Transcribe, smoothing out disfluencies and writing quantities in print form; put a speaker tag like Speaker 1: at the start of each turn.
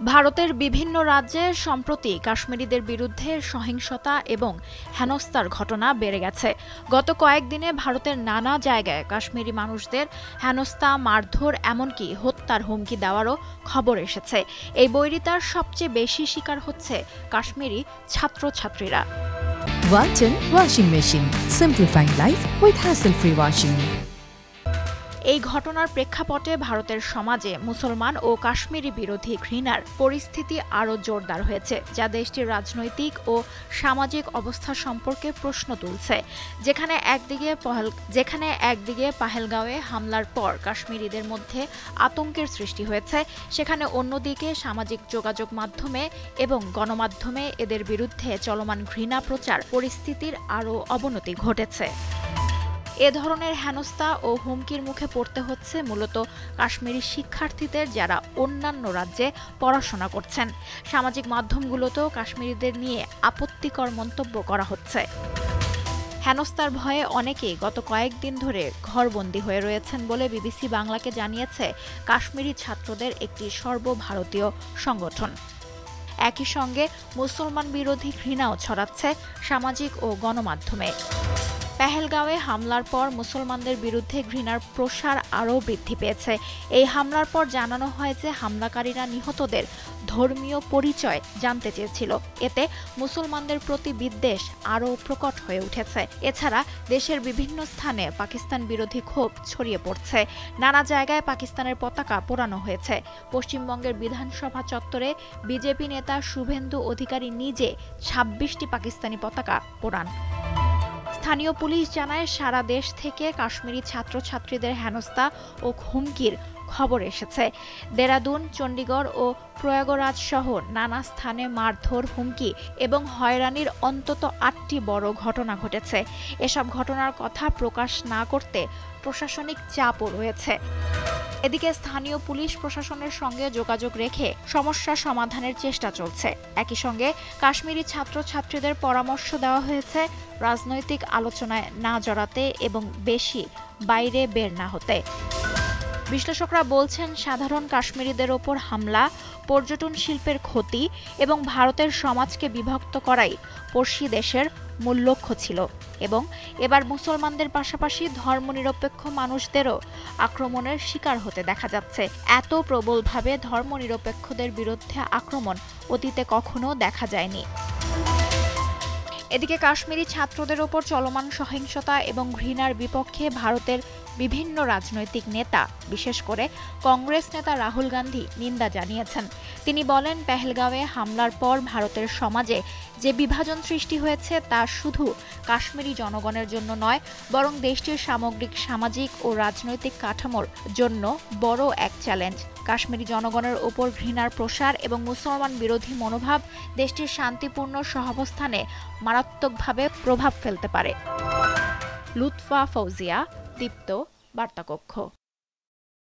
Speaker 1: ভারতের বিভিন্ন রাজ্যে সম্প্রতি কাশ্মীরিদের বিরুদ্ধে সহিংসতা এবং হেনস্থার ঘটনা বেড়ে গেছে। গত কয়েকদিনে ভারতের নানা জায়গায় কাশ্মীরি মানুষদের হেনস্থা, মারধর, এমনকি হত্যার হুমকি দেওয়ারও খবর এসেছে। এই বৈরিতার সবচেয়ে বেশি শিকার হচ্ছে কাশ্মীরি ছাত্রছাত্রীরা।
Speaker 2: Walton Washing Machine. Simplifying life with hassle-free washing.
Speaker 1: এই ঘটনার প্রেক্ষাপটে ভারতের সমাজে মুসলমান ও কাশ্মীরি বিরোধী ঘৃণার পরিস্থিতি আরও জোরদার হয়েছে, যা দেশটির রাজনৈতিক ও সামাজিক অবস্থা সম্পর্কে প্রশ্ন তুলছে। যেখানে একদিকে পাহেলগাঁওয়ে হামলার পর কাশ্মীরিদের মধ্যে আতঙ্কের সৃষ্টি হয়েছে, সেখানে অন্যদিকে সামাজিক যোগাযোগ মাধ্যমে এবং গণমাধ্যমে এদের বিরুদ্ধে চলমান ঘৃণা প্রচার পরিস্থিতির আরও অবনতি ঘটেছে। এ ধরনের হেনস্থা ও হুমকির মুখে পড়তে হচ্ছে মূলত কাশ্মীরি শিক্ষার্থীদের, যারা অন্যান্য রাজ্যে পড়াশোনা করছেন। সামাজিক মাধ্যমগুলোতেও কাশ্মীরিদের নিয়ে আপত্তিকর মন্তব্য করা হচ্ছে। হেনস্থার ভয়ে অনেকেই গত কয়েকদিন ধরে ঘরবন্দি হয়ে রয়েছেন বলে বিবিসি বাংলাকে জানিয়েছে কাশ্মীরি ছাত্রদের একটি সর্বভারতীয় সংগঠন। একই সঙ্গে মুসলমান বিরোধী ঘৃণাও ছড়াচ্ছে সামাজিক ও গণমাধ্যমে। পেহেলগাঁওয়ে হামলার পর মুসলমানদের বিরুদ্ধে ঘৃণার প্রসার আরও বৃদ্ধি পেয়েছে। এই হামলার পর জানানো হয় যে হামলাকারীরা নিহতদের ধর্মীয় পরিচয় জানতে চেয়েছিল। এতে মুসলমানদের প্রতি বিদ্বেষ আরও প্রকট হয়ে উঠেছে। এছাড়া দেশের বিভিন্ন স্থানে পাকিস্তান বিরোধী ক্ষোভ ছড়িয়ে পড়ছে। নানা জায়গায় পাকিস্তানের পতাকা পোড়ানো হয়েছে। পশ্চিমবঙ্গের বিধানসভা চত্বরে বিজেপি নেতা শুভেন্দু অধিকারী নিজে ২৬টি পাকিস্তানি পতাকা পোড়ান। স্থানীয় পুলিশ জানায়, সারা দেশ থেকে কাশ্মীরি ছাত্রছাত্রীদের হেনস্থা ও হুমকির খবর এসেছে। দেরাদুন, চণ্ডীগড় ও প্রয়াগরাজ সহ নানা স্থানে মারধর, হুমকি এবং হয়রানির অন্তত ৮টি বড় ঘটনা ঘটেছে। এসব ঘটনার কথা প্রকাশ না করতে প্রশাসনিক চাপও রয়েছে। এদিকে স্থানীয় পুলিশ প্রশাসনের সঙ্গে যোগাযোগ রেখে সমস্যা সমাধানের চেষ্টা চলছে। একই সঙ্গে কাশ্মীরি ছাত্রছাত্রীদের পরামর্শ দেওয়া হয়েছে রাজনৈতিক আলোচনায় না জড়াতে এবং বেশি বাইরে বের না হতে। বিশ্লেষকরা বলছেন, সাধারণ কাশ্মীরিদের ওপর হামলা, পর্যটন শিল্পের ক্ষতি এবং ভারতের সমাজকে বিভক্ত করাই পড়শি দেশের মূল লক্ষ্য ছিল এবং এবার মুসলমানদের পাশাপাশি ধর্মনিরপেক্ষ মানুষদেরও আক্রমণের শিকার হতে দেখা যাচ্ছে। এত প্রবলভাবে ধর্মনিরপেক্ষদের বিরুদ্ধে আক্রমণ অতীতে কখনো দেখা যায়নি। এদিকে কাশ্মীরি ছাত্রদের ওপর চলমান সহিংসতা এবং ঘৃণার বিপক্ষে ভারতের বিভিন্ন রাজনৈতিক নেতা, বিশেষ করে কংগ্রেস নেতা রাহুল গান্ধী নিন্দা জানিয়েছেন। তিনি বলেন, পেহেলগাঁওয়ে হামলার পর ভারতের সমাজে যে বিভাজন সৃষ্টি হয়েছে তা শুধু কাশ্মীরি জনগণের জন্য নয়, বরং দেশটির সামগ্রিক সামাজিক ও রাজনৈতিক কাঠামোর জন্য বড় এক চ্যালেঞ্জ। কাশ্মীরি জনগণের ওপর ঘৃণার প্রসার এবং মুসলমান বিরোধী মনোভাব দেশটির শান্তিপূর্ণ সহাবস্থানে মারাত্মকভাবে প্রভাব ফেলতে পারে। লুৎফা ফৌজিয়া, দীপ্ত, বার্তাকক্ষ।